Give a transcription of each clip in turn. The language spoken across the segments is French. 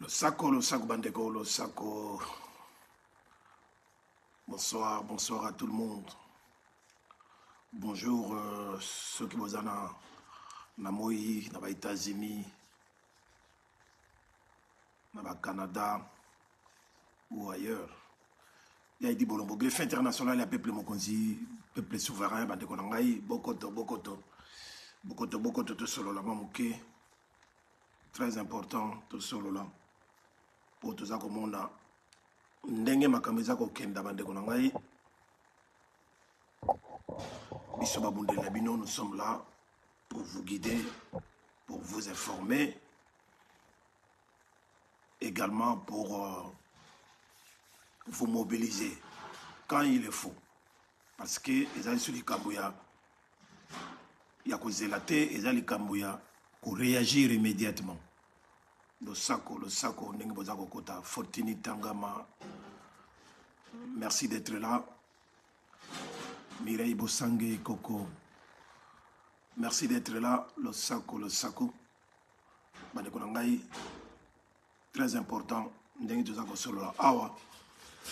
Le sac Bandeko, le saco. Bonsoir, bonsoir à tout le monde. Bonjour ceux qui vous en ont dans les États-Unis, dans le Canada ou ailleurs. Il y a dit Bolombo, greffe international, il y a peuple Mokonzi, peuple souverain, Bandeko Nangai, Bokoto, tout solo là, Mamouké. Très important, tout solo là. Pour tout ça, comme on a. Ndenge makameza ko kenda Bandeko Nangai. Bisoba Bundel Labino, nous sommes là pour vous guider, pour vous informer, également pour vous mobiliser quand il est faut. Parce que les gens sur les Kambouya, il y a que zélaté, les gens les Kambouya, pour réagir immédiatement. Le Sako, Nengbozako Kota, Fortini Tangama, merci d'être là. Mireille Bossangé Koko, merci d'être là. Le Sako. Banekonangai, très important. Nengbozako Solo là. Awa,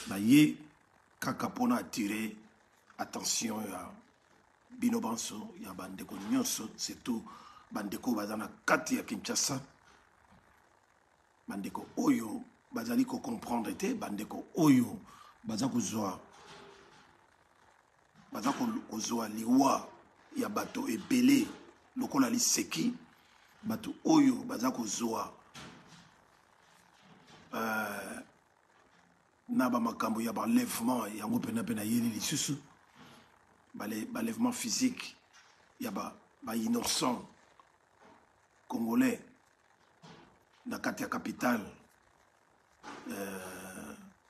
Baye, Kakapona a tiré attention à Binobanso, il y a Bandeko Nyonso, c'est tout. Bandeko Bazana Kati à Kinshasa. Bandeko Oyo, Bazali ko comprendre été, Bandeko Oyo, Bazako Zoa. Bazako Zoa Liwa, il y a Bato et Belé, Lokola Li Seki, Bato Oyo, Bazako Zoa. Naba Makambo, il y a l'enlèvement, il y a un peu Yeli Susu, l'enlèvement physique, il y a innocent congolais. Na Katia capitale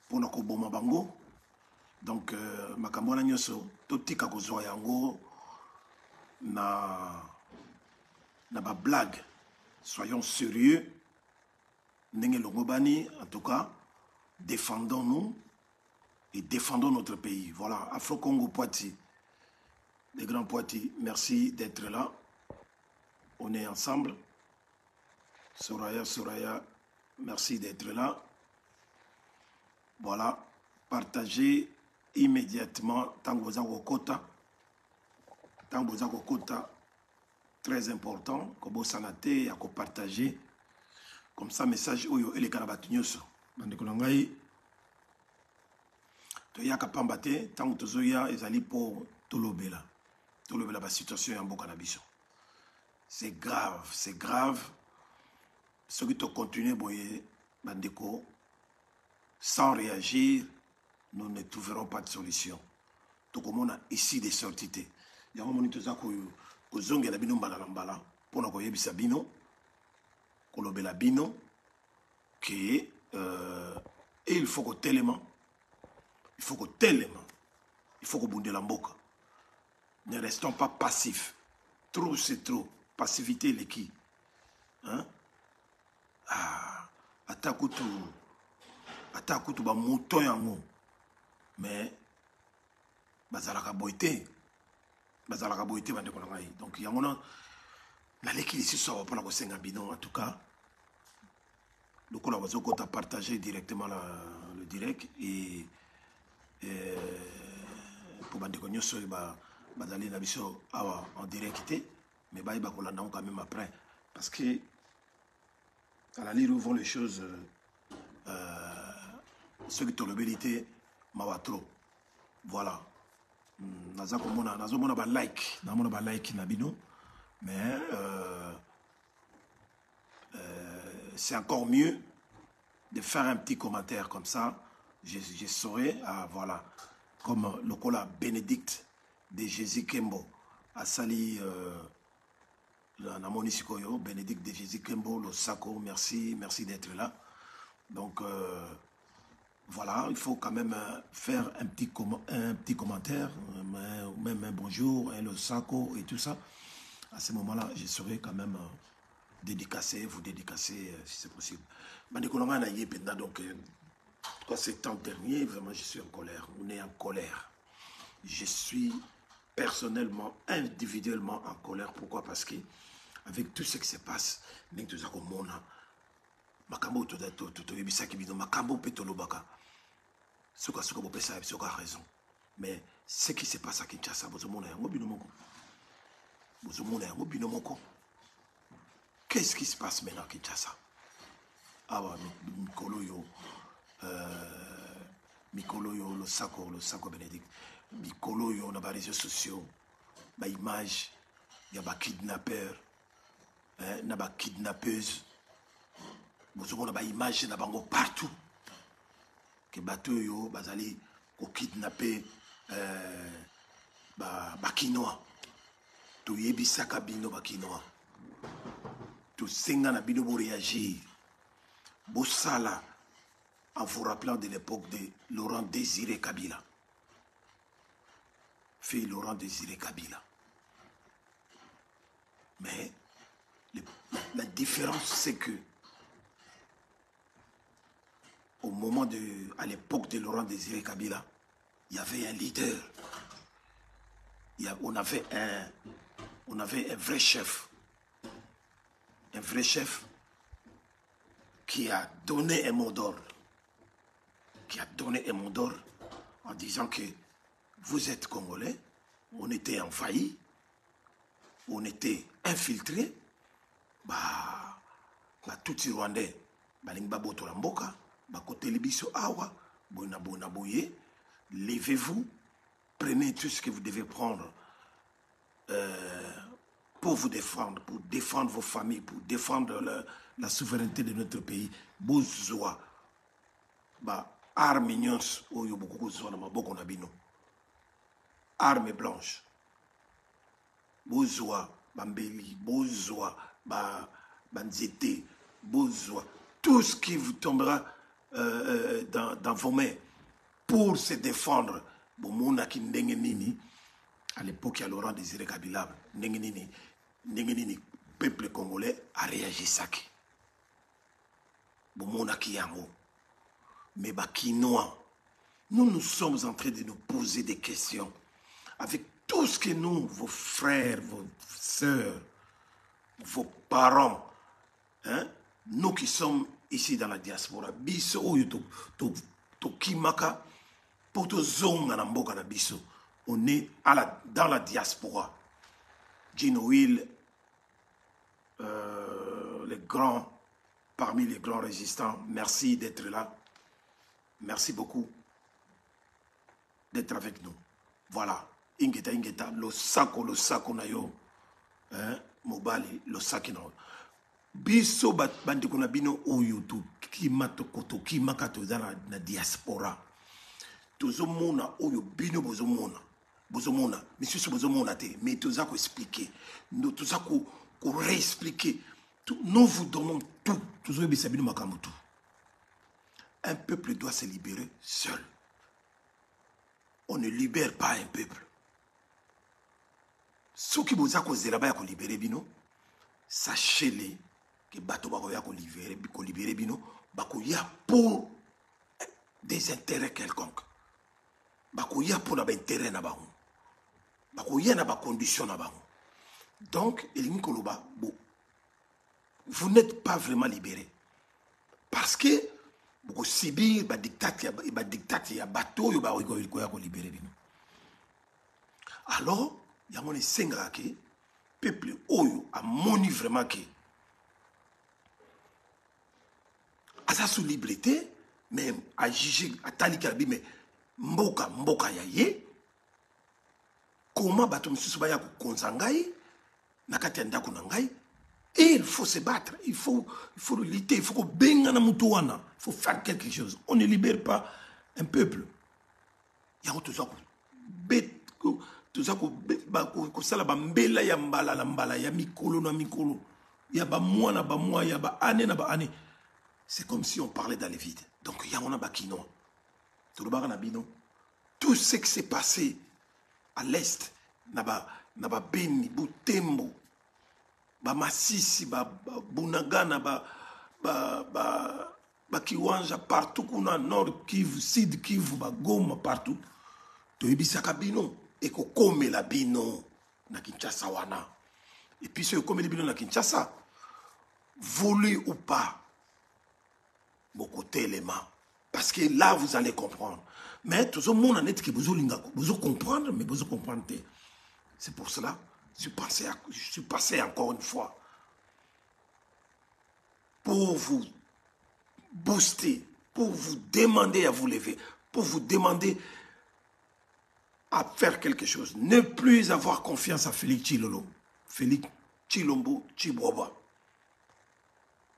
pour na koboma bango donc makambo na nyoso totika kozwa yango na ba blague, soyons sérieux ndenge longobani. En tout cas, défendons-nous et défendons notre pays. Voilà, Afro Congo Poiti, les grands Poiti, merci d'être là, on est ensemble. Soraya, merci d'être là. Voilà, partagez immédiatement Tangoza Kota, très important, comme sanate, à partager. Comme ça, message Oyo et les Karabatunyoso. Bandekolangai, Toya Kapambate, Tango Tozoya, Ezali pour Tolobela. Tolobela, la situation en Bokanabiso. C'est grave. Ceux qui ont continué, Bandeko, sans réagir, nous ne trouverons pas de solution. Tout comme on a ici des sorties. Il y a un moment où zonge la bino mbalala pour na koyebi sabino kolobela bino que et il faut que tellement il faut que bunde la mboka. Ne restons pas passifs. Trop c'est trop. Passivité les qui, hein? Atakutu ba mouton yango mais bazalaka boité bandeko na ngai. Donc yango na leki ici so pa na ko senga bino. En tout cas le ko la bazo ko ta partager directement le direct et pour bandeko nyoso bazali na biso awa en direct mais ba ko la quand même après parce que à la lire où vont les choses, ceux qui ont l'habilité, Mawatro. Voilà. Nazomona ba like, nabino, mais c'est encore mieux de faire un petit commentaire comme ça. Je saurais, voilà, comme le cola Bénédicte de Jésus Kembo, à Sali. Bénédicte de Jésus Kembo, le Sako, merci d'être là. Donc voilà, il faut quand même faire un petit commentaire, même un bonjour, le Sako et tout ça. À ce moment-là, je serai quand même vous dédicacer si c'est possible. Donc, ces temps derniers, vraiment, je suis en colère. On est en colère. Je suis personnellement, individuellement en colère. Pourquoi? Parce que avec tout ce qui se passe, makambo toyebisaki bino makambo mpe tolobaka soka bopesa soka raison. Mais ce qui se passe à Kinshasa, qu'est-ce qui se passe maintenant à Kinshasa? Ah bah, Mikolo yo, le sako Bénédicte. Mikolo yo, on a des réseaux sociaux, des images, il y a des kidnappeurs, il y a des kidnappeuses. On a des images partout. Que bateau yo, bazali, ko kidnapper. Bakinois to yebisaka bino bakinois to senga na bino bo réagir bosala en vous rappelant de l'époque de Laurent Désiré Kabila, fait Laurent Désiré Kabila. Mais la différence c'est que au moment à l'époque de Laurent Désiré Kabila, il y avait un leader. On avait un vrai chef. Un vrai chef qui a donné un mot d'ordre. Qui a donné un mot d'ordre en disant que vous êtes Congolais, on était envahis, on était infiltrés, tout les Rwandais, levez-vous, prenez tout ce que vous devez prendre pour vous défendre, pour défendre vos familles, pour défendre la souveraineté de notre pays. Bozwa, armes nyons, oyo beaucoup na maboko na bino. Armes blanches. Bozwa, bambeli, bozwa, banzete, bozwa, tout ce qui vous tombera dans vos mains pour se défendre. À l'époque, il y a Laurent Désiré Kabila, le peuple congolais a réagi saki. Mais Bakinois, nous sommes en train de nous poser des questions avec tout ce que nous, vos frères, vos sœurs, vos parents, hein, nous qui sommes ici dans la diaspora, biso to kimaka pour to zonga na mboka na biso, on est dans la diaspora. Gino Will, parmi les grands résistants, merci d'être là. Merci beaucoup d'être avec nous. Voilà. Ingeta, lo sako na yo. Hein? Mobali, lo saki na yo. Biso bandeko na bino oyo to kimaka to na diaspora. Tozomona oyo bino bozomona misusu bozomona te, mais toza ko expliquer, nous toza ko réexpliquer. Nous vous donnons tout. Tozobisa bino makambo tout. Un peuple doit se libérer seul. On ne libère pas un peuple. Ceux qui boza ko zela ko libérer bino, sachez-les que bato ba ko libérer bino, ba ko ya pour des intérêts quelconques. Bakoya pour l'intérêt na bango. Bakoya na ba condition na bango. Donc, vous n'êtes pas vraiment libéré. Parce que vous subir ba dictat ya bateau yo ba ko libérer bino. Alors, il y a mon senga ke peuple oyo a moni vraiment que à sa sous liberté même à juger à talika mais mboka ya ye comment bato misusu baya ko konzangai na kati ya ndako na ngai, et il faut se battre, il faut lutter, il faut benga na mutu wana, il faut faire quelque chose. On ne libère pas un peuple. Ya ko tozako ko sala ba mbela ya mbala ya mikolo na mikolo ya ba mwana ba mwa ya ba année na ba année. C'est comme si on parlait dans les vides. Donc il y a on a bakino. Tout ce qui s'est passé à l'est, naba Beni, Butembo, ba Masisi, ba Bunagana, ba Kiwanja, partout qu'on a nord Kivu, sud Kivu, ba Goma, partout. To ebisaka bino et ko kome la bino na Kinshasa wana. Et puis ce kome la bino na Kinshasa, voulu ou pas, beaucoup d'éléments. Parce que là, vous allez comprendre. Mais tout le monde en est que vous comprendre, mais vous comprendre. C'est pour cela je suis passé encore une fois pour vous booster, pour vous demander à vous lever, pour vous demander à faire quelque chose. Ne plus avoir confiance à Félix Tshilolo, Félix Tshilombo Tshibwabwa.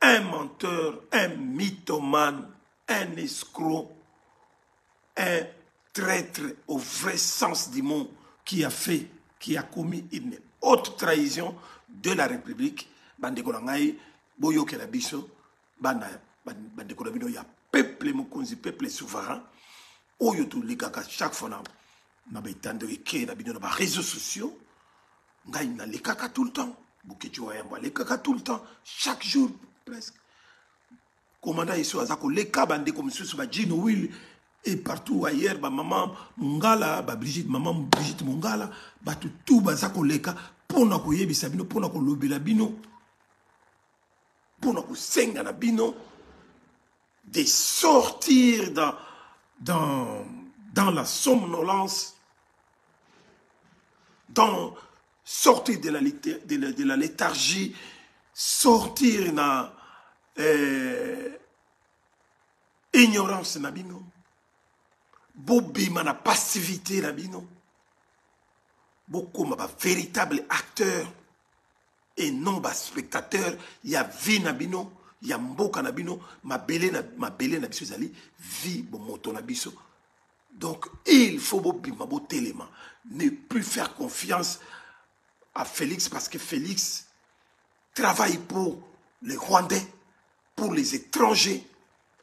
Un menteur, un mythomane, un escroc, un traître au vrai sens du mot qui a commis une haute trahison de la République. Bandeko na ngai boyo ke na biso bandeko na bino ya peuple mokonzi, peuple souverain oyo to likaka chaque fois na betando eke na bino na ba réseaux sociaux ngai na likaka tout le temps bukechi wa yamba likaka tout le temps chaque jour presque commandant iso azako leka bandeko misusu ba Gino Will et partout ailleurs ba maman Mungala ba maman Brigitte Mungala ba tout bazako leka pona ko yebisa bino pona ko lobela bino pona ko senga na bino de sortir dans la somnolence, sortir de la léthargie, sortir dans ignorance na bino, bobima na passivité na bino, bokoma ba véritable acteur et non ba spectateur, ya vie na bino. Ya mboka na bino mabele na biso zali vie bo moto na biso. Donc il faut bobima bo telema, ne plus faire confiance à Félix parce que Félix travaille pour les Rwandais, pour les étrangers.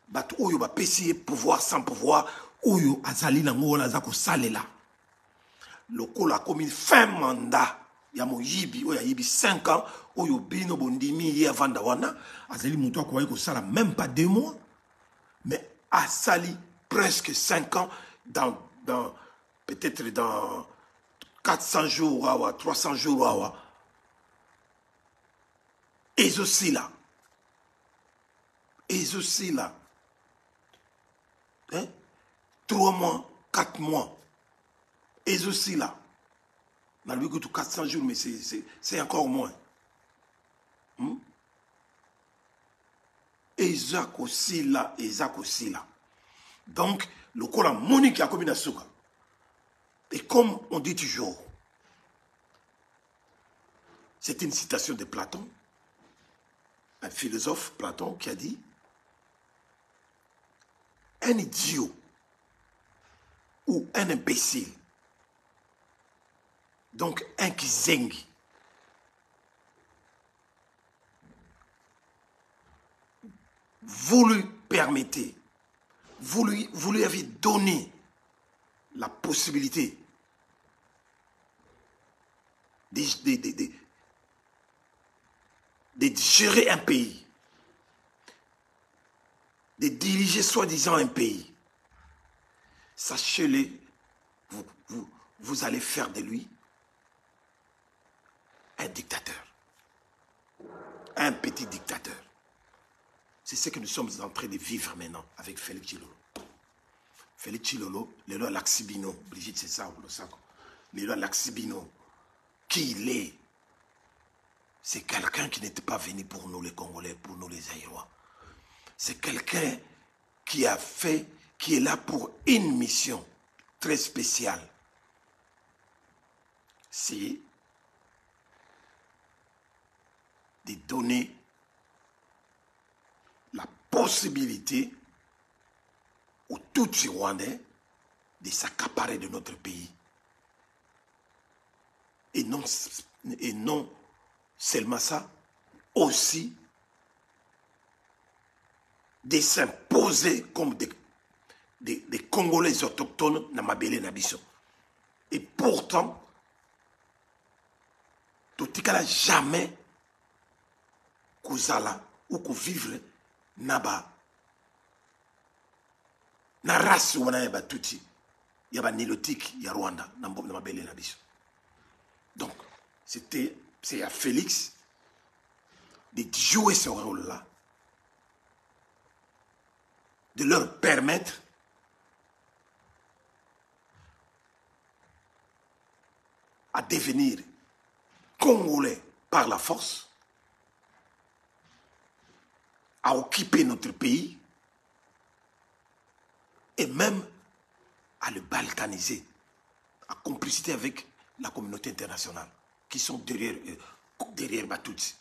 Bat oyo ba pesi pouvoir sans pouvoir oyo azali na ngola za ko salela. Lokola comme fin mandat ya moyibi oyo yibi 5 ans oyo bino bondimi ya vanda wana azali muto akoyi ko sala même pas 2 mois mais a sali presque 5 ans dans peut-être dans 400 jours ou 300 jours et aussi là hein 3 mois 4 mois et aussi là malgré que tout 400 jours, mais c'est encore moins. Isaac aussi là. Donc, le col a Monique a commis Souka. Et comme on dit toujours, c'est une citation de Platon, un philosophe, Platon, qui a dit un idiot ou un imbécile, donc un qui zengi, vous lui permettez, vous lui avez donné la possibilité de gérer un pays, de diriger soi-disant un pays. Sachez-le, vous allez faire de lui un dictateur, un petit dictateur. C'est ce que nous sommes en train de vivre maintenant avec Félix Tshilolo. Félix Tshilolo, le loi Laxibino, Brigitte c'est ça, le loi Laxibino, qui il est? C'est quelqu'un qui n'était pas venu pour nous les Congolais, pour nous les Aïrois. C'est quelqu'un qui est là pour une mission très spéciale. C'est de donner la possibilité aux Tutsis rwandais de s'accaparer de notre pays. Et non seulement ça, aussi de s'imposer comme des Congolais autochtones dans Mabélé Nabiso. Et pourtant, tout ce cas jamais kozala ou ko vivre naba na race wana ya batuti ya ba nilotique ya Rwanda na Mabélé Nabiso. Donc c'est à Félix de jouer ce rôle là de leur permettre à devenir Congolais par la force, à occuper notre pays et même à le balkaniser, à complicité avec la communauté internationale qui sont derrière Batutsi.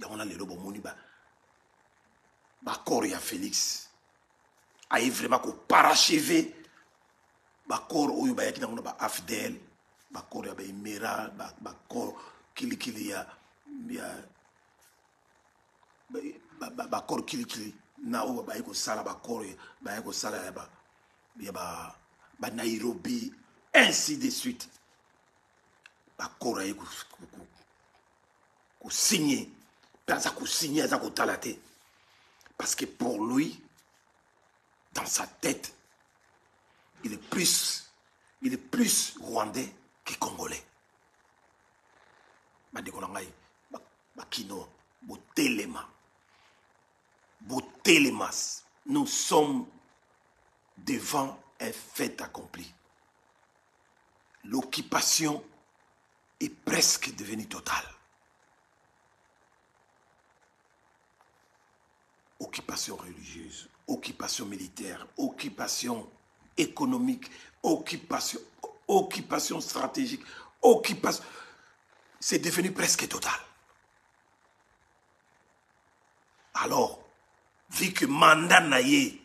On a les robots moni corps ya Félix a vraiment parachevé corps oyo ba yakina on ba Afdel corps ya ba Imera corps kili ya corps kili na oyo ba yiko sala corps ba yiko sala ya ba Nairobi ainsi de suite corps ya ko signer parce que pour lui, dans sa tête, il est plus rwandais que congolais. Nous sommes devant un fait accompli. L'occupation est presque devenue totale. Occupation religieuse, occupation militaire, occupation économique, occupation stratégique, occupation... C'est devenu presque total. Alors, vu que mandat naïe,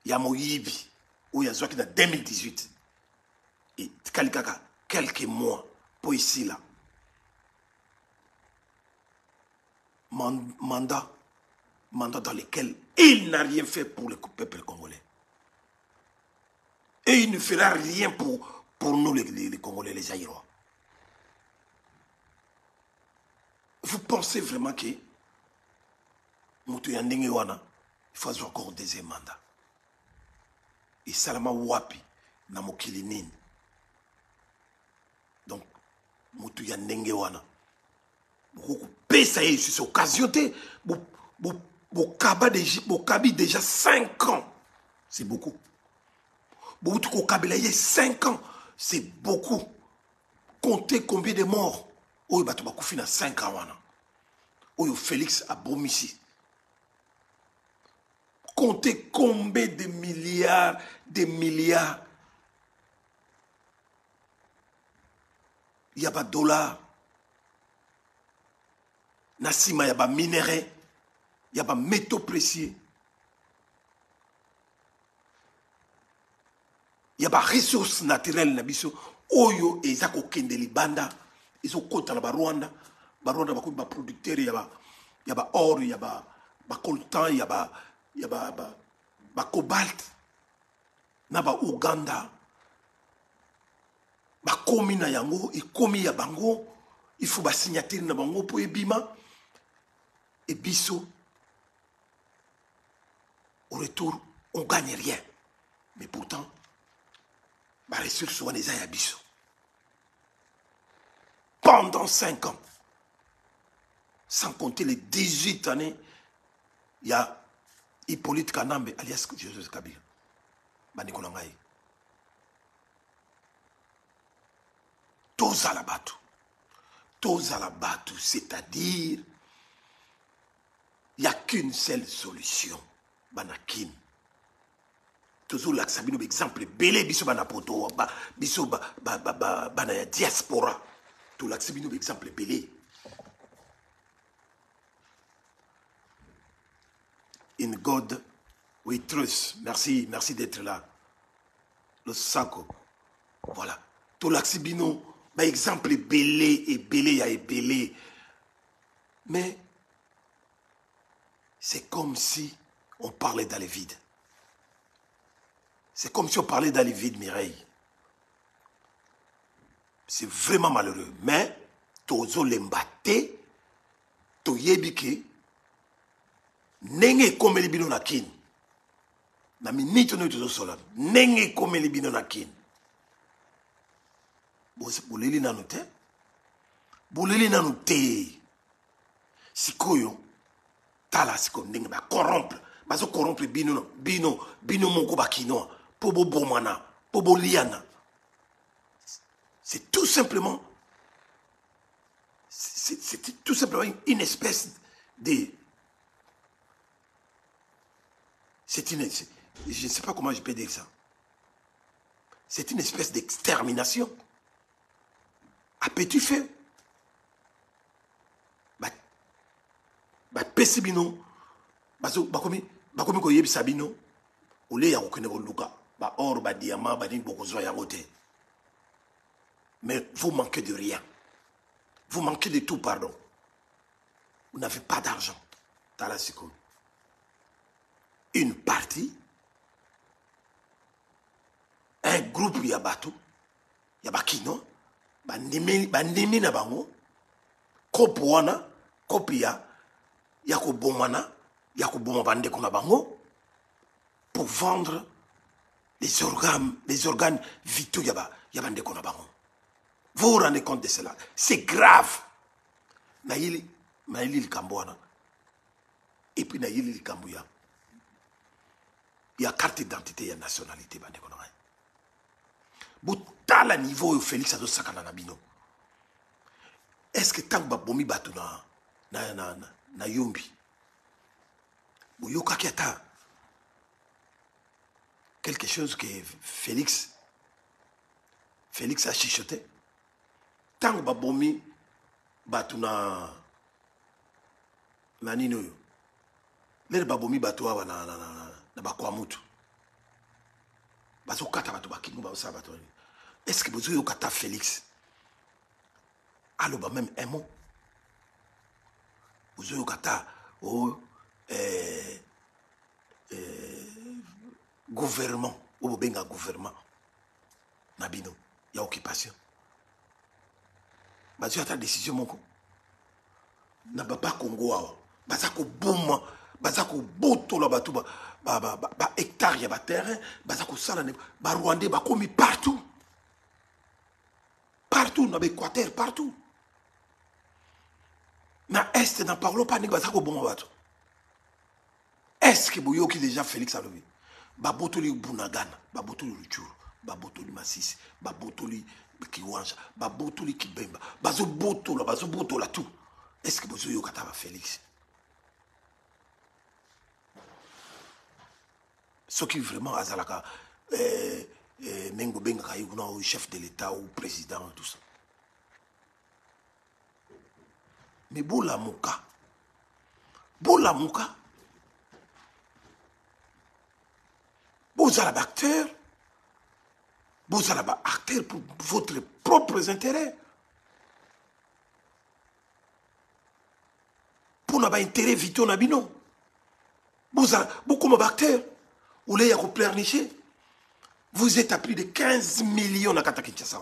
il y a Moïbi, où il y a Zouaki dans 2018, et quelques mois pour ici là, mandat dans lequel il n'a rien fait pour le peuple congolais. Et il ne fera rien pour nous les Congolais, les Aïrois. Vous pensez vraiment que il faut encore un deuxième mandat? Et Salama Wapi, Namokilinin. Donc, Moutou Yandengewana. Beaucoup ça y est, c'est occasion. Bokabi déjà 5 ans. C'est beaucoup. Bokabi 5 ans. C'est beaucoup. Comptez combien de morts. Oyo bato bakufi na 5 ans wana. Oyo Félix Abomisi. Comptez combien de milliards, il y a pas de dollars. Nassima, il y a pas de minerais, il y a pas de métaux précieux, il y a pas de ressources naturelles. Oyo et Zako Kendeli Banda, ils ont compté dans Rwanda. Rwanda, il y a producteurs, il y a or, il y a coltan, il y a cobalt. Il y a Ouganda. Il y a komi na yango, il komi ya bango, il faut signature na bango pour ebima. Et Bissot, au retour, on ne gagne rien. Mais pourtant, les ressources sont des à Bissot. Pendant 5 ans, sans compter les 18 années, il y a Hippolyte Kanambe, alias Joseph Kabila. Banikolangaï. Tous à la bateau, c'est-à-dire, il n'y a qu'une seule solution. Banakin. Toujours là, ça exemple, belé biso banapoto, biso banaya diaspora. Tout là, c'est exemple belé. In God we trust. Merci d'être là. Le Sako. Voilà. Tout là, c'est exemple belé et belé. Mais c'est comme si on parlait dans le vide. C'est comme si on parlait dans le vide, Mireille. C'est vraiment malheureux. Mais, tozo l'embate, to yebike, nenge kome libino na kin. Na minito no tozo sola. Nenge kome libino na kin. Boleli nanu te. Boleli nanu te. Sikoyo, tala siko nenge ba corrompre bazo corrompre bino moko bakino pobo bomana pobo liana. C'est tout simplement une espèce de je ne sais pas comment je peux dire ça. C'est une espèce d'extermination à petit feu. Pesi bino bakomi ko yebisa bino ole ya kokene ko luka ba or ba diamant ba ni bokozwa yango te. Mais vous manquez de rien. Vous manquez de tout, pardon. Vous n'avez pas d'argent dans la seconde. Une partie, un groupe yabato, yabakino, bandimi na bango, kopuana, kopia, yako bomana, yako bomabande kuna bango, pour vendre les organes vitaux yabande kuna bango. Vous vous rendez compte de cela? C'est grave. Naïli le Cambouana. Et puis Naïli le Cambouya. Il y a carte d'identité, il y a nationalité. Bouta la niveau Félix Ado Sakana Nabino. Est-ce que tant que Bomi Batuna na Yombi, Bouyoka Kiata, quelque chose que Félix a chichoté? Tant que Bomi Batuna na Nino, les Babomi Batua na Bakwamutu. Est-ce que vous avez kata Félix? Alors, même un mot. Vous avez kata au gouvernement, ou benga gouvernement. Nabino, il y a occupation. Vous avez décision, mon co. Na baba Congo, bazako boum, bazako boto la batouba. Hectare ya terrain, bazako sala ba Rwandais ba komi partout. Partout dans l'Équateur, partout. Na Est, n'en parlons pas, bazako bon bato. Est-ce que Bouyo qui déjà Félix a levé? Babotoli Bunagana, Babotoli Luchur, Babotoli Massis, Babotoli Kiwanja, Babotoli Kibemba, Bazo Botola tout. Est-ce que Bouyo Kataba Félix? Ce qui vraiment azalaka Mengo Benga Kayuna ou chef de l'État ou président tout ça. Mais Bola Mouka vous avez acteur pour votre propres intérêts, pour n'avoir intérêt vitaux nabino. Vous avez beaucoup d'acteurs. Vous êtes à plus de 15 millions à Katakinchasa.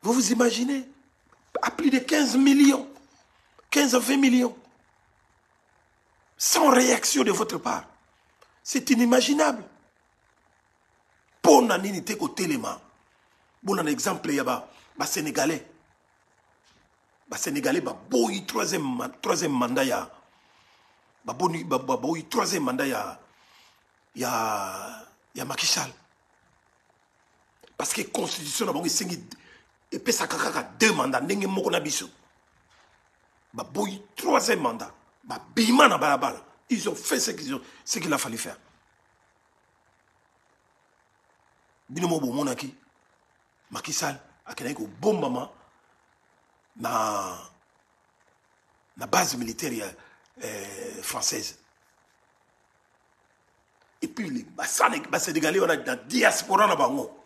Vous vous imaginez? À plus de 15 millions, 15 à 20 millions, sans réaction de votre part. C'est inimaginable. Pour n'anité qu'au téléma. Bon, un exemple, il y a des Sénégalais. Les Sénégalais, ils ont troisième mandat. Troisième mandat, il y a Macky Sall. Parce que la Constitution, il y a 2 mandats. Il y a troisième mandat. Ils ont fait ce qu'il a fallu faire. Binomo Monaki, Macky Sall, a un bon moment na base militaire française. Et puis les Sénégalais, on a la diaspora na bango.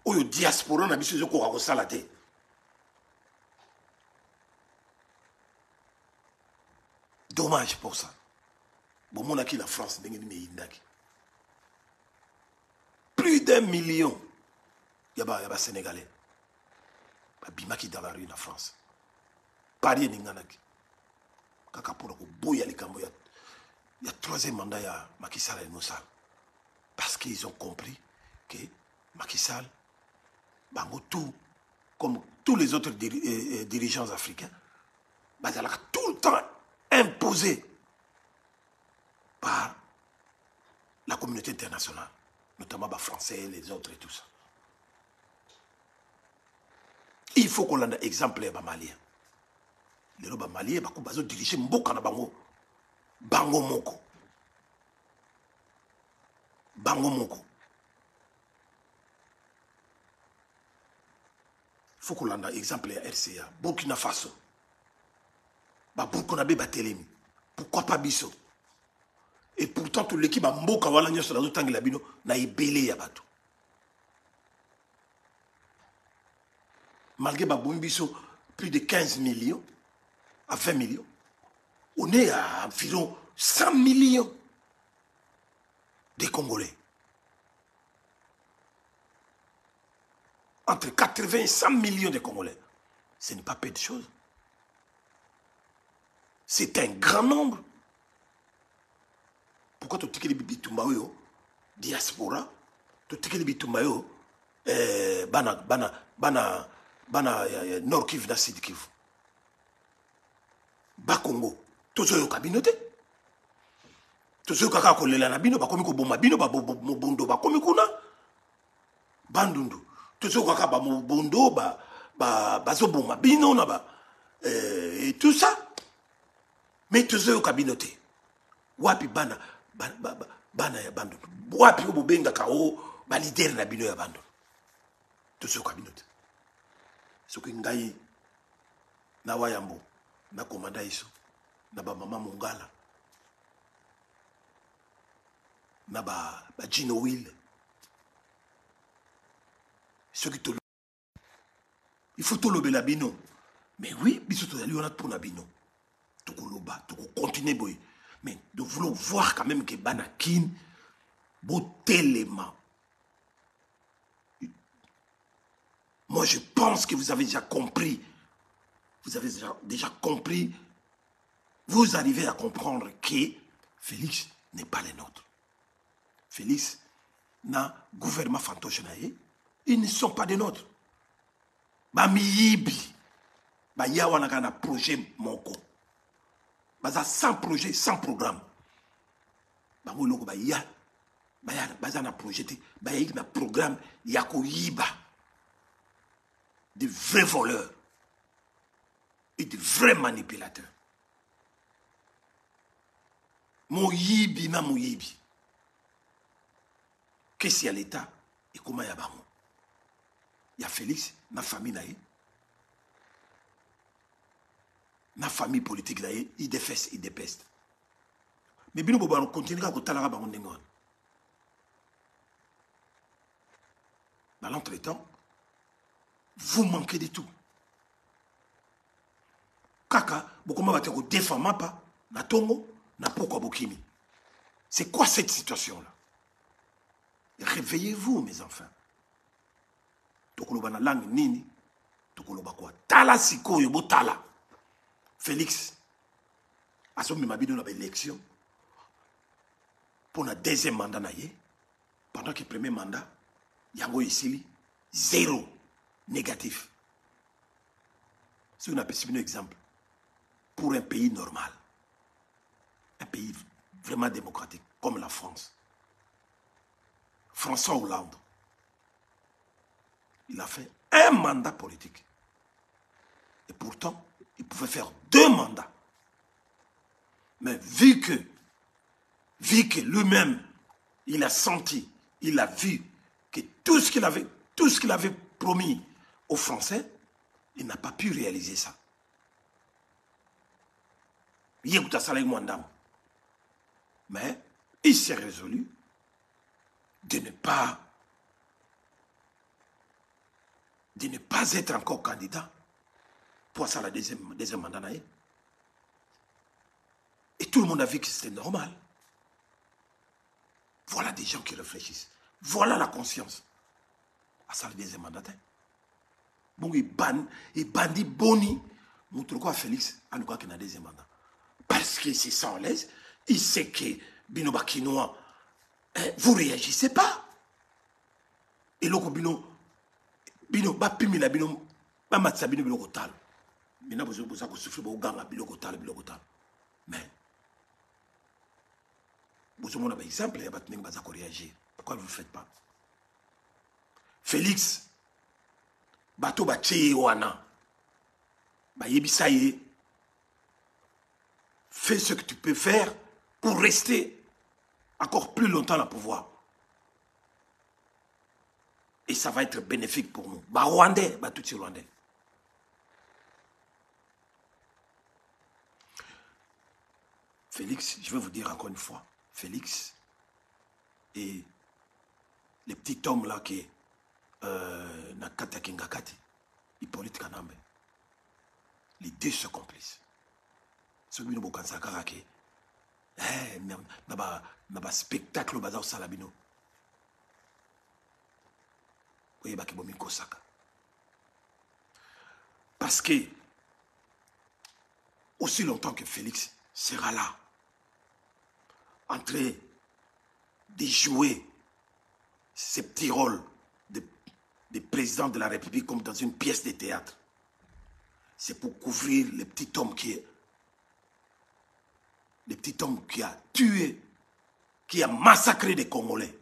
Ou la diaspora na biso ko ko salate. Dommage pour ça. Bon, mon acquis la France, plus d'1 million, il y a Sénégalais. Bimaki dans la rue en France. Paris Ninganaki. Kakapura ko boya les Camboya. Il y a 3e mandat, il y a Macky Sall et Moussa. Parce qu'ils ont compris que Macky Sall, tout, comme tous les autres dirigeants africains, tout le temps imposé par la communauté internationale, notamment les Français, les autres et tout ça. Il faut qu'on ait un exemple les Maliens. Les Maliens, ils ont dirigé Mboka na bango. Bango moko. Bango moko. Il faut qu'on ait un exemple les RCA. Burkina Faso. Burkina Batelemi. Pourquoi pas Bisso? Et pourtant, toute l'équipe a Mboka wala nyoso na zotangi la bino na ebele ya bato. Malgré Babumbiso, plus de 15 millions à 20 millions, on est à environ 100 millions de Congolais. Entre 80 et 100 millions de Congolais. Ce n'est pas peu de choses. C'est un grand nombre. Pourquoi tu as dit que diaspora, tu as dit que bana Nord Kivu na Sud Kivu. Ba Congo, tozo yo kabinote. Tozo kaka kolela na bino bakomi ko boma bino ba bondo bakomi kuna. Bandundu. Tozo kaka ba bondo bazo boma bino na ba et tout ça. Mais tozo yo kabinote. Wapi bana ya bandundu. Wapi ko benga kao ba leader na bino ya bandundu. Tozo yo kabinote. Soki ngai na wayambo na komanda iso na ba mama Mongala na ba Gino Will soki to il faut tolobe la bino mais oui biso to ali on a pour na bino to koloba to continuer boy mais de vouloir voir quand même que banakin botelema. Moi, je pense que vous avez déjà compris. Vous avez déjà compris. Vous arrivez à comprendre que Félix n'est pas les nôtres. Félix n'a gouvernement fantoche. Ils ne sont pas des nôtres. Bamiyibi. Bayawanaka na projet moko. Baza sans projet, sans programme. Bamoloko baya. Baza na projet. Baya na programme. Yako yiba. De vrais voleurs et de vrais manipulateurs. Moyibi na moyibi. Qu'est-ce qu'il y a l'État et comment il y a Bango? Il y a Félix, na famille naïe. Na famille politique naïe, il défeste, il dépeste. Mais bien nous on continue à côté Bango Nengon. Dans l'entretemps, vous manquez de tout. Kaka, beaucoup de gens défendent pas, na tongo, na poko bokimi. C'est quoi cette situation-là? Réveillez-vous, mes enfants. Tokoloba na langue nini, tokoloba quoi? Tala siko yobo tala. Félix, à ce moment où on a élection, pour le deuxième mandat, pendant que le premier mandat, il y a ici, 0. Négatif. C'est un exemple. Pour un pays normal, un pays vraiment démocratique, comme la France, François Hollande, il a fait un mandat politique. Et pourtant, il pouvait faire 2 mandats. Mais vu que lui-même, il a senti, il a vu que tout ce qu'il avait promis aux Français, il n'a pas pu réaliser ça. Mais il s'est résolu de ne pas être encore candidat pour ça la deuxième mandat. Et tout le monde a vu que c'était normal. Voilà des gens qui réfléchissent. Voilà la conscience. À ça le deuxième mandat. Bon, il bandit Boni, montre quoi Félix, à nous qu'il a deuxième mandat. Parce qu'il se sent à l'aise, il sait que Bino Bakinois, vous ne réagissez pas. Et là, Bino Bapimi la Bino, Bamatsa Bino Bilo Kotal. Bino Bozo souffle au gang à Bilo Kotal, Bilo Kotal. Mais, Vous avez un exemple, il y a des gens qui réagir. Pourquoi vous ne le faites pas? Félix, bato ba tcheye wana, ba yebisaye, fais ce que tu peux faire pour rester encore plus longtemps au pouvoir. Et ça va être bénéfique pour nous. Bah Rwandais, bah tout Rwandais. Félix, je vais vous dire encore une fois, Félix et les petits hommes là qui Nakata Kingakati, Hippolyte Kanambe, les deux se complices. Ceux qui nous ont dit naba spectacle bazar salabino. Oui, bah kibomi kosaka. Parce que aussi longtemps que Félix sera là, en train de jouer ces petits rôles de président de la République comme dans une pièce de théâtre, c'est pour couvrir le petit homme qui a tué, qui a massacré des Congolais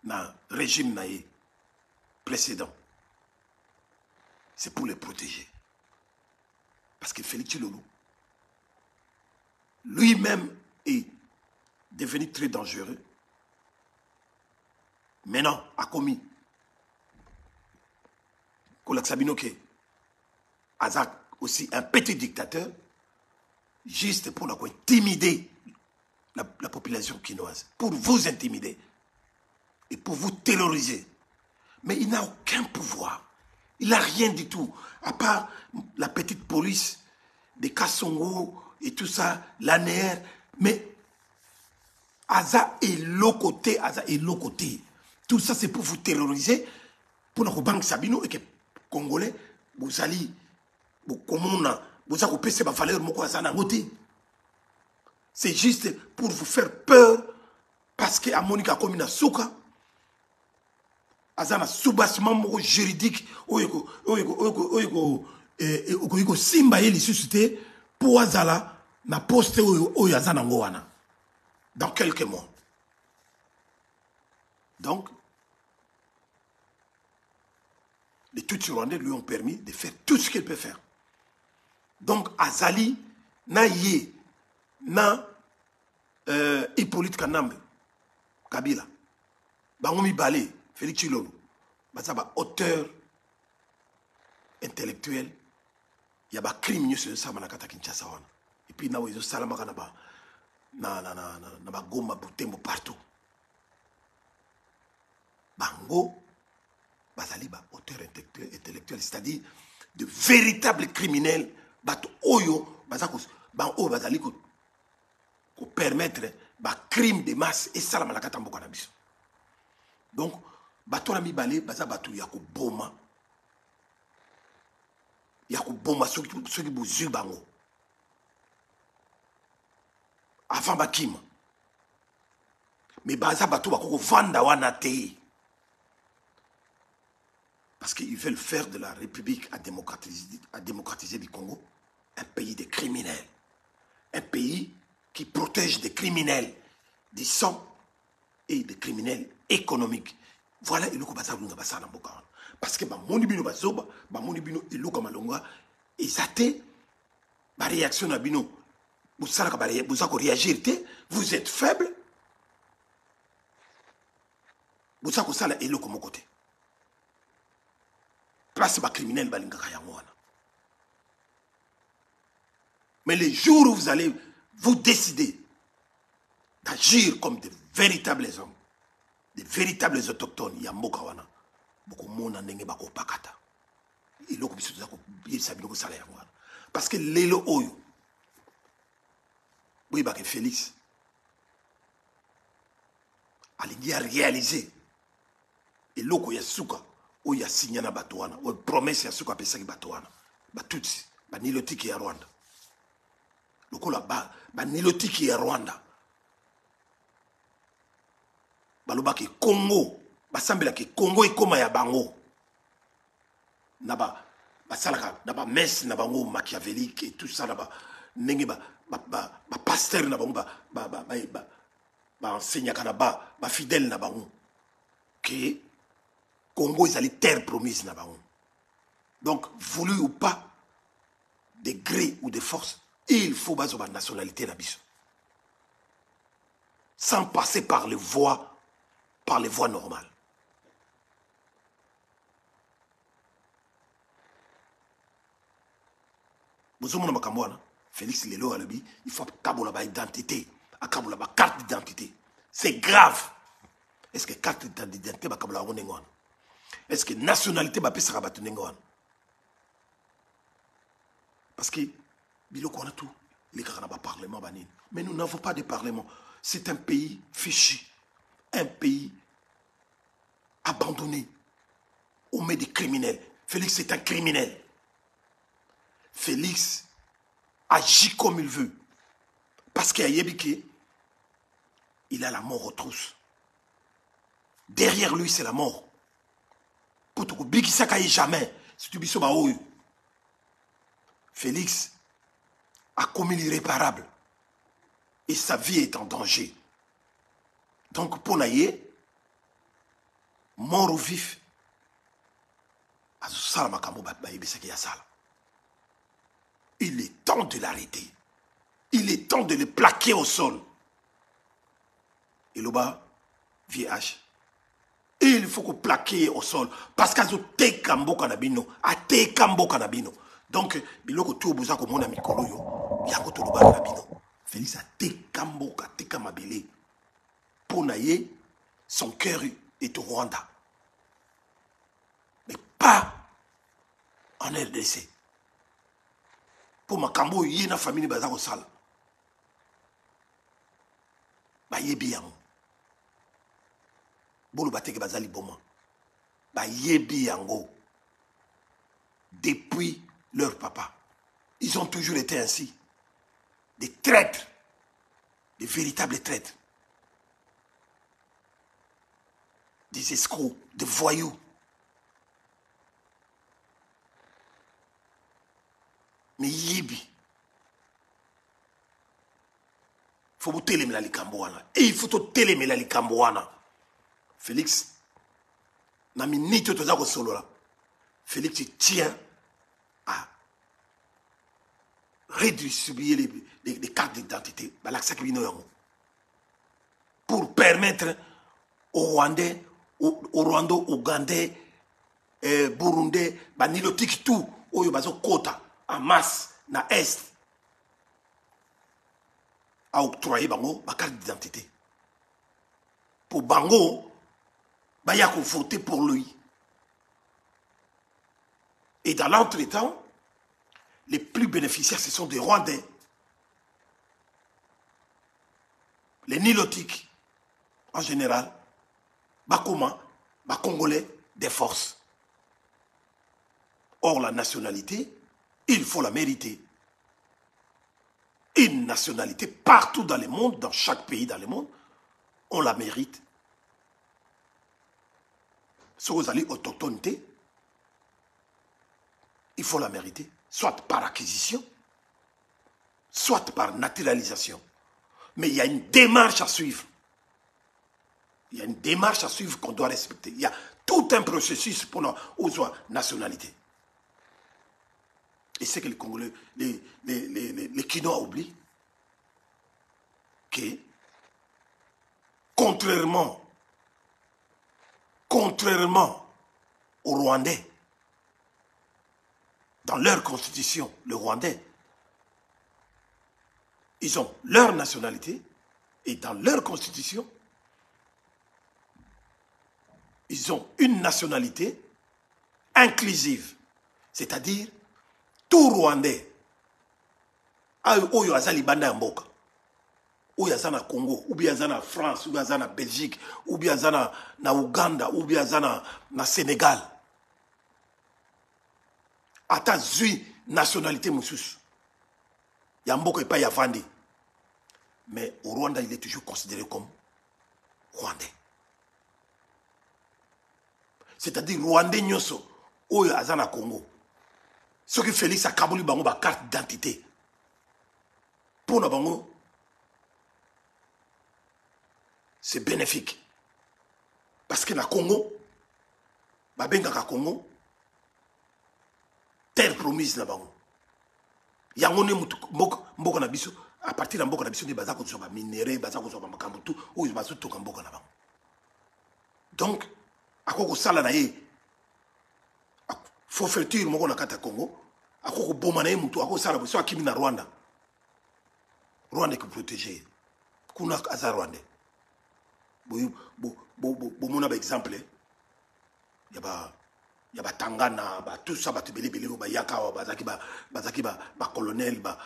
dans le régime précédent. C'est pour les protéger. Parce que Félix Tshilolo, lui-même est devenu très dangereux. Maintenant, a commis Kolak Sabino qui Azak aussi un petit dictateur, juste pour intimider la population quinoise, pour vous intimider et pour vous terroriser. Mais il n'a aucun pouvoir. Il n'a rien du tout, à part la petite police des Kassongo et tout ça, l'ANR. Mais Aza est l'autre côté, Aza est l'autre côté. Tout ça, c'est pour vous terroriser, pour notre banque Sabino et que Congolais, vous allez, vous allez passer ma valeur, c'est juste pour vous faire peur, parce que à Monica comme une souka, Aza na soubassement juridique, simba et les suscités, pour Azala, na poste ou Azana Ngoana. Dans quelques mois. Donc, les Tutsi-Rwandais lui ont permis de faire tout ce qu'il peut faire. Donc, Azali, Naye, Hippolyte Kanambe, Kabila, Bangomi Balé, Félix Tshilolo, Bazaba, auteur intellectuel, il y a des crimes sur le Samanakata Kinshasa. Et puis, il y a des Salamaka na Goma Butembo partout. Bango, bazali ba auteur intellectuel, c'est-à-dire de véritables criminels, bato oyo, bazali ko permettre ba crime de masse et ça la malakata mboka na biso. Donc, bato na mibale, baza bato yako boma ceux qui bouzou bango. Avant Bakim. Mais baza bato bako vanda wana te. Parce qu'ils veulent faire de la République à démocratiser du Congo un pays de criminels. Un pays qui protège des criminels du sang et des criminels économiques. Voilà le coup basa bunga basa na mboka. Parce que ba moni bino bazoba, ba moni bino eloka malonga et ça te ba réaction na bino. Vous allez réagir, vous êtes faible. Vous allez élo comme côté. Place ba criminel balingaka yangwana. Mais les jours où vous allez vous décider d'agir comme de véritables hommes, de véritables autochtones, yamboka wana, beaucoup mona ndenge bako pakata. Ilo ko biso ko yisa bino ko sala yangwana. Parce que lelo oyo oui, bah que Félix a réalisé et l'oko ya suka ou ya signé na batouana ou promesse ya suka pesa ki batouana ba tutsi ba nilotiki ya Rwanda loko la ba nilotiki ya Rwanda ba loba ke Congo ba sambela ke Congo ekoma ya bango na ba salaka na ba messe na bango machiavélique et tout ça na ba ndenge pasteur na bango enseignaka na fidèle na bango que Congo ezali terre promise na bango. Donc voulu ou pas, de gré ou de force, il faut baser la nationalité na biso, sans passer par les voies normales. Bozomona makambo wana Félix Lelo alobi il faut kabola ba identité, akabola ba carte d'identité. C'est grave. Est-ce que carte d'identité ba kabola ngo wana? Est-ce que nationalité ba pesa ba tunengo wana? Parce que biloko wana tout les gars na ba parlement banine. Mais nous n'avons pas de parlement. C'est un pays fichu, un pays abandonné au milieu des criminels. Félix est un criminel. Félix agit comme il veut. Parce qu'il y a Yébiki, il a la mort aux trousses. Derrière lui, c'est la mort. Pour tout Bigi Sakaye jamais. Si tu biso baoui. Félix a commis l'irréparable. Et sa vie est en danger. Donc, pour naïe, mort ou vif, il est temps de l'arrêter. Il est temps de le plaquer au sol. Et là-bas, VH. Il faut que plaquer au sol. Parce qu'il y a des cambo canabino. A des cambo canabino. Donc, il faut que tout le monde ait un micro. Il y a un peu de canabino. Félix a des cambo, a des camabélé. Pour naïe, son cœur est au Rwanda. Mais pas en RDC. Pour ma cambo, il y a une famille qui est au sale. Ba yebi yango. Bolo bateke bazali boma. Ba yebi yango. Depuis leur papa. Ils ont toujours été ainsi. Des traîtres. Des véritables traîtres. Des escrocs, des voyous. Mais yebi. Il faut téléméla les Cambouana. Et il faut téléméla les Cambouana. Félix, n'a mis ni tout ça solo là. Félix tient à redistribuer les cartes d'identité pour permettre aux Rwandais, aux Rwandais, Ougandais, Burundais, Banilotik tout, au Yobazo Kota, en masse, na Est. À octroyer bango ma carte d'identité. Pour bango, il y a voter pour lui. Et dans l'entretemps, les plus bénéficiaires, ce sont des Rwandais. Les Nilotiques, en général, Bakoma, Congolais, des forces. Or, la nationalité, il faut la mériter. Une nationalité partout dans le monde, dans chaque pays dans le monde, on la mérite. Si vous allez autochtoneté, il faut la mériter, soit par acquisition, soit par naturalisation. Mais il y a une démarche à suivre. Il y a une démarche à suivre qu'on doit respecter. Il y a tout un processus pour la nationalité. Et c'est que les Congolais, les Kinois oublient que, contrairement aux Rwandais, dans leur constitution, les Rwandais, ils ont leur nationalité et dans leur constitution, ils ont une nationalité inclusive, c'est-à-dire tout Rwandais, oyo azali banda ya mboka, oyo azana Congo, ou bien azana France, ou bien azana Belgique, ou bien azana na Uganda, ou bien azana na Sénégal. Ata zui nationalité moussus. Ya mboka et pas ya vandi. Mais au Rwanda, il est toujours considéré comme Rwandais. C'est-à-dire Rwandais nyoso, oyo azana Congo. Ce que Félix a kabuli bango ba carte d'identité. pour bango, c'est bénéfique. Parce que na Congo, babengaka Congo, terre promise na bango. Yango ne mboka na biso, à partir de mboka na biso, baza ko ba minéraux, baza ko ba makambo tout, ou baza to mboka na bango. Donc, akoko sala na ye, forfaiture moko na kata Congo, akoko boma na ye mutu, akoko sala biso akimi na Rwanda. Rwanda qui protégé. Kuna aza Rwanda. Mona ba exemple, ya ba Tangana, ba tout ça ba tebele bele ba yaka bazaki ba colonel ba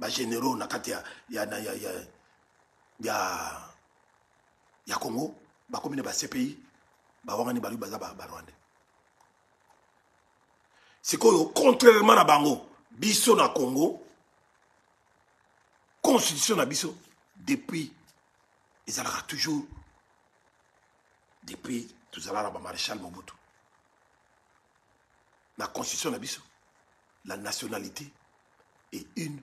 généraux na kati ya Congo, ba commune ba CPI, ba wangani balu baza ba Rwanda. C'est que contrairement à bango, biso na Congo, constitution na biso depuis ils allaient toujours depuis tout à l'heure le maréchal Mobutu. La constitution na biso, la nationalité est une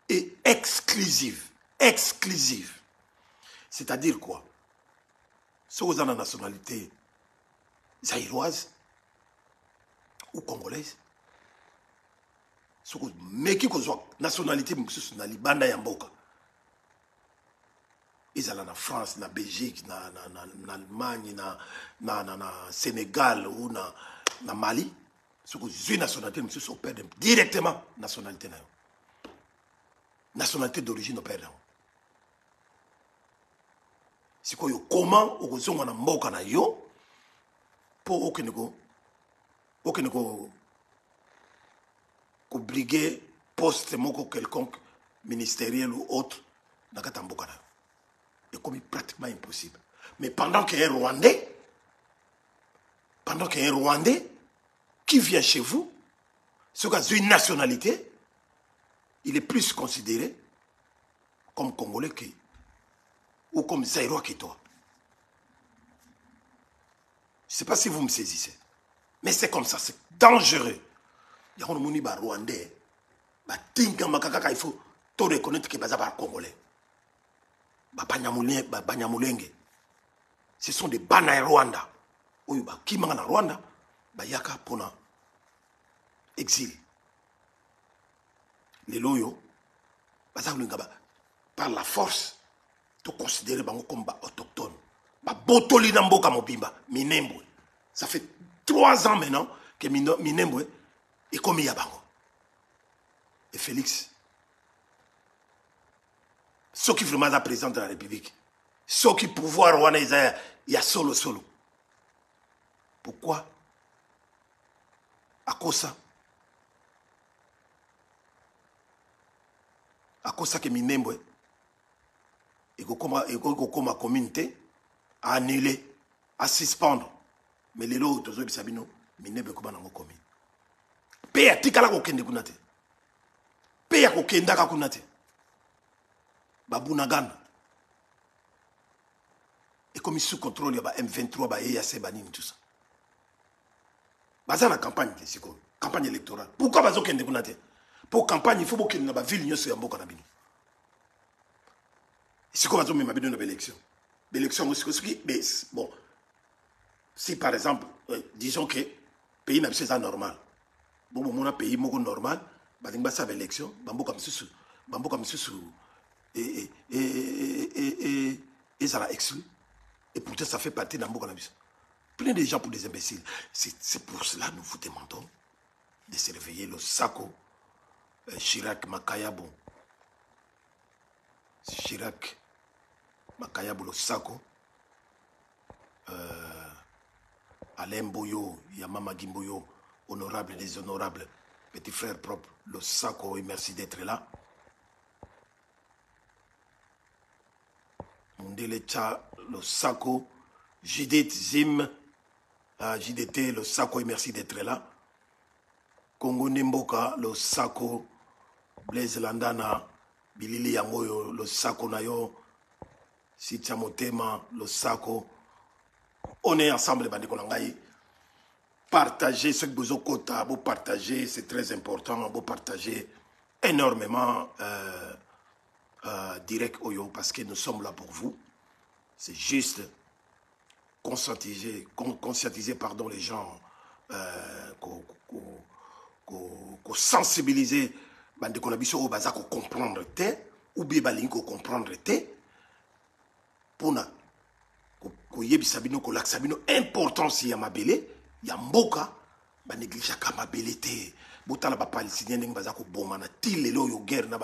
et exclusive. Exclusive. C'est-à-dire quoi? Si vous avez la nationalité zaïroise ou congolaise, mais qui soit nationalité na libanda ya mboka, ils allaient en France, en Belgique, en Allemagne, en Sénégal ou en Mali. Ce que j'ai nationalité, monsieur, sont perdus directement nationalité. Nationalité d'origine au perdant. C'est quoi comment au besoin on a mboka na yo pour aucun obliger poste moko quelconque ministériel ou autre dans kata mboka na. Et comme pratiquement impossible. Mais pendant qu'il y a un Rwandais qui vient chez vous, ce qui a une nationalité, il est plus considéré comme Congolais que, ou comme Zaïrois que toi. Je ne sais pas si vous me saisissez. Mais c'est comme ça, c'est dangereux. Il y a un Rwandais, il faut tout reconnaître que c'est un Congolais. Ce sont des bana Rwanda. Qui mangent en Rwanda, yaka pona exil. Les loyaux, par la force, tu considères comme autochtone. Botoli Namboka Mobimba, Minembwe. Ça fait 3 ans maintenant que Minembwe est comme Yabango. Et Félix, ceux qui vraiment la présidente de la République, ceux qui pouvoir Rwanda, il y a solo. Pourquoi? À cause ça que Minembwe et comme la communauté à annuler, à suspendre. Mais les lots, tous les sabino, Minembwe comme on a commis. Paye à tikala kokende kunate. Paye à kokenda kakunate. Babunagan. Et comme sous contrôle, il y a M23, il y a Sebanim, tout ça. Baza la campagne, c'est quoi? Campagne électorale. Pourquoi bazo kende kunate? Pour campagne, il faut que nous ayons ville nyoso ya mboka na bino. C'est quoi bazo même dans l'élection? L'élection mais bon. Si par exemple, disons que le pays n'a pas normal. Bon, mon pays est normal, il y a une élection, et ça l'a exclu. Et pourtant, ça fait partie d'un bon avis. Plein de gens pour des imbéciles. C'est pour cela que nous vous demandons de se réveiller. Le Sako, Chirac, Makayabo. Chirac, Makayabo, le Sako. Alain Boyo, Yamama Gimboyo, honorable et déshonorable, petit frère propre, le Sako, et merci d'être là. Mundele Tcha, le Sako, Judith Zim, JDT, le Sako, et merci d'être là. Congo Nimboka, le Sako, Blaise Landana, Bilili Yangoyo, le Sako Nayo, Sitia Motema, le Sako. On est ensemble, les Konangaï. Partagez ce que vous avez, vous partagez, c'est très important, vous partagez énormément direct Oyo, parce que nous sommes là pour vous. C'est juste conscientiser pardon, les gens, sensibiliser bande qu'on a biso au baza ko comprendre te ou bien balingi ko comprendre te pour na ko yebisa bino ko laksa bino importance ya mabele ya mboka ba négliger ka mabele te botala ba palestinien ndenge baza ko boma na tilelo yo guerre na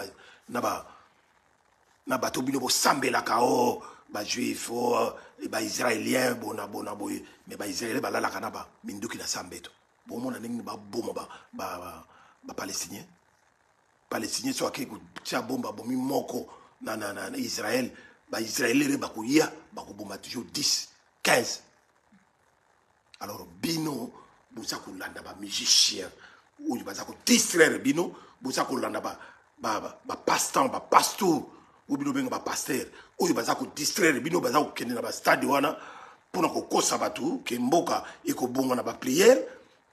bato bino bo sambela ka o ba juif o ba israélien bona boye mais ba israélien ba lala kana ba minduki na sambeto bon mona ndenge ba boma ba palestinien soit que tia bomba bomi moko na Israël ba israélien ba ko ya ba ko bomba toujours 10 15 alors bino boza ko landa ba musicien ou baza ko distraire bino boza ko landa ba pasteur ou bino benga ba pasteur ou baza ko distraire bino baza ko kende na ba stade wana pona ko kosa batu ke mboka eko bonga na ba prière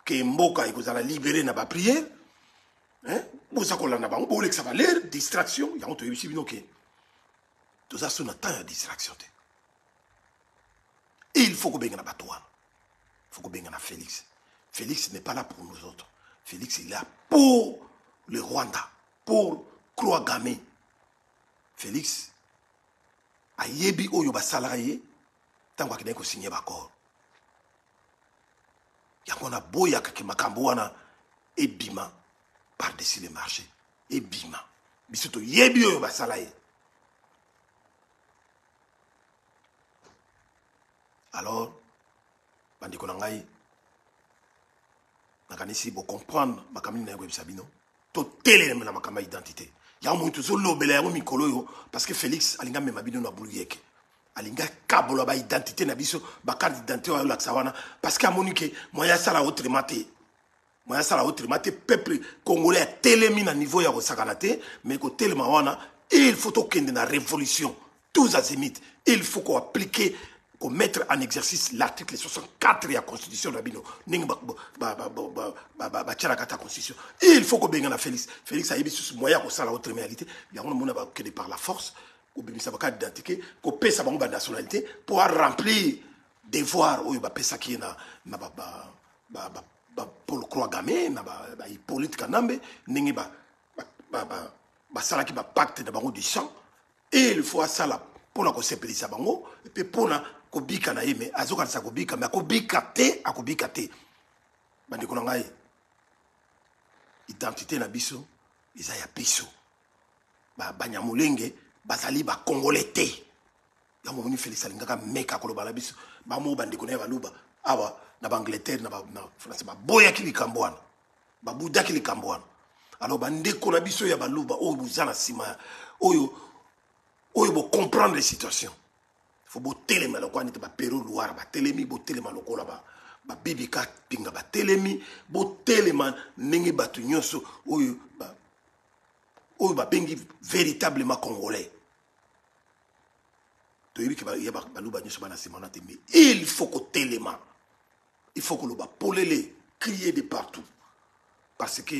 ke mboka eko zala libérer na ba prière hein boza ko landa ba on bolek ça va l'air distraction ya on to yebisi bino ke tout ça son temps ya distraction te et il faut ko benga na bato wana il faut ko benga na Félix n'est pas là pour nous autres. Félix est là pour le Rwanda, pour Kouagame. Félix a yebi oyo ba salarié tant qu'il ko signé d'accord. Yakona boya ke makambo wana ebima par-dessus le marché. Ebima. Bisoto yebi oyo ba salarié. Alors bandi konangai nakanisi bo comprendre makamini na yego bisabino to télé na makama identité ya mo tuzo lobela ya mikolo yo parce que Félix alinga mema bino na bulu yeke alinga kabolo ba identité na biso ba carte d'identité wa la sawana parce que amonique moya sala autrement peuple congolais télémi na niveau ya kosakanate mais ko téléma wana il faut to kende na révolution tous azimuts il faut qu'on appliquer qu'on mettre en exercice l'article 64 de la Constitution de la Bino. Constitution. Il faut qu'on ait Félix. Félix a eu ce moyen pour ça la autre réalité. Il y a un monde qui par la force, qu'on ait sa identité, qu'on paie sa nationalité pour remplir des devoirs où il va payer ça qui est Paul Kouagame, Hippolyte Kanambe, n'engue ba sala qui va pacte de bango du sang. Et il faut ça là pour la séparer bango et puis pour la kobika na yeme azoka sa kobika mais akobika te bandi ko ngai identité na biso isa ya biso banyamulenge bazali ba congolais te ya moni Félix alingaka meka ko loba la biso ba mo bandi ko na baluba awa na Angleterre na France ba boya kili kambwana ba buda kili kambwana alors bandi ko na biso ya baluba o buzana sima oyo bo comprendre les situations. Il faut bo telema lo kwani te ba pero loire ba telemi bo telema lo kola ba bibika pinga ba telemi bo telema ndenge batu nyonso oyo ba bengi véritablement congolais. To yebi ke ba ya ba luba nyonso bana simana te mais il faut que telema il faut que lo ba polele crier de partout parce que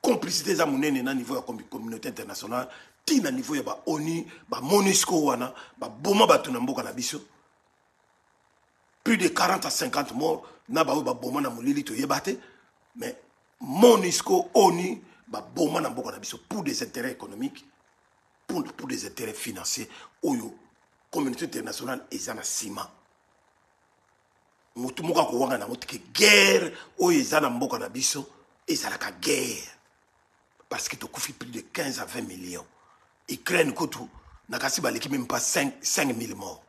complicité za munene na niveau ya communauté internationale tina niveau ya ba ONU ba MONUSCO wana ba boma batu na mboka na biso plus de 40 à 50 morts na ba boma na mulili to yebate mais MONUSCO ONU ba boma na mboka na biso pour des intérêts économiques pour des intérêts financiers oyo communauté internationale ezana sima mutu moka ko wanga na motike guerre oyo ezana mboka na biso ezala ka guerre parce que tu coûtes plus de 15 à 20 millions. Ukraine, nakasi baleki même pas 5 000 morts.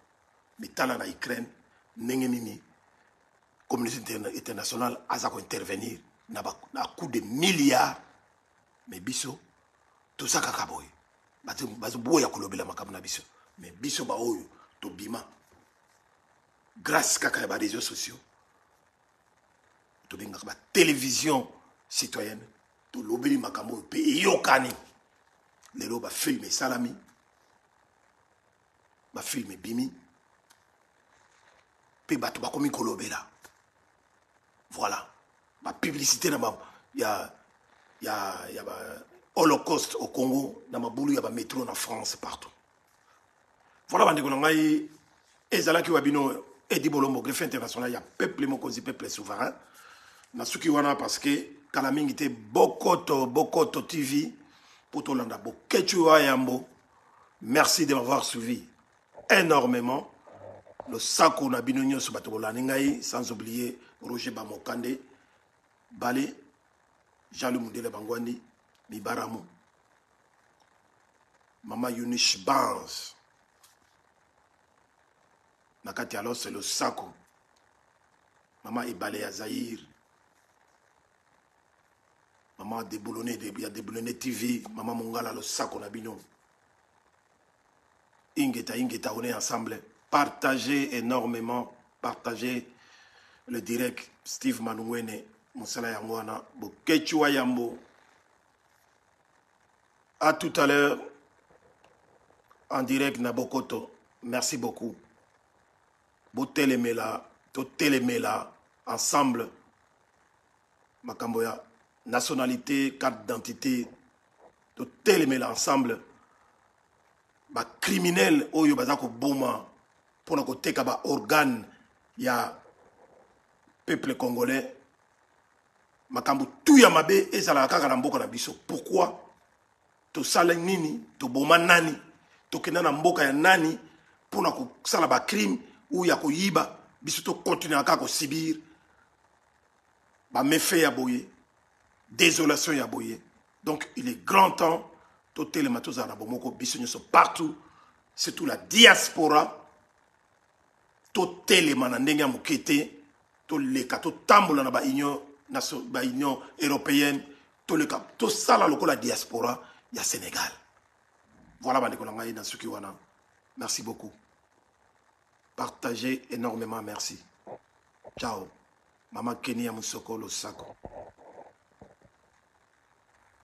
Mais tant na Ukraine, n'engemimi, communauté internationale, a intervenir, na coût de milliards. Mais biso, tout ça kakaboy. Bazo boya kolobela makamna biso. Mais biso ba oyo, to bima. Grâce kaka ba réseaux sociaux. To binga ba télévision citoyenne. To lobeli makambo pe yokani. Lelo ba filmer salami. Ba filmer bimi. Pe batu ba komi kolobela. Voilà. Ma publicité na ba ya Holocauste au Congo, dans ma boulou, il y a un métro en France, partout. Voilà, bande konangai, ezalaki wabino, Edi Bolombo, greffe international, il y a peuple mokozi, peuple souverain. Nasuki wana parce que Kalamingi te Bokoto TV, pour tout l'anda, Boketua Yambo. Merci de m'avoir suivi énormément. Le Sako Nabinonio Subatobolanengai, sans oublier Roger Bamokande, Balé, Jalou Moudele Bangwandi, Mibaramu, Mama Yunish Banz. Nakati alors c'est le Sako. Maman Ibalé Azaïr. Maman Déboulonné, il y a Déboulonné TV. Maman Mongala, le Sako Nabino. Ingeta, on est ensemble. Partagez énormément. Partagez le direct. Steve Manouene, Moussala Yangwana, Bokechua Yambo. À tout à l'heure. En direct, Nabokoto. Merci beaucoup. Botelemela, Totelemela, ensemble. Makamboya, nationalité, carte d'identité, Totelemela, ensemble. Ba criminel oyo bazako boma pour na koteka ba organe ya peuple congolais makambo tout ya mabe ezala kaka na mboka na biso. Pourquoi to sala nini to boma nani to kena na mboka ya nani pour na ko sala ba crime ou ya ko yiba biso to continuer kaka ko sibir ba méfait ya boye désolation ya boye. Donc il est grand temps tout les matos à la bomoko bisogno sont partout, surtout la diaspora. Tout les manandenga mukete, tout les cas, tout tambola na ba union européenne, tout le cas, tout ça là la diaspora, il y a Sénégal. Voilà bande konanga dans ce qui wana. Merci beaucoup. Partagez énormément, merci. Ciao. Maman Kenya Musoko Losako.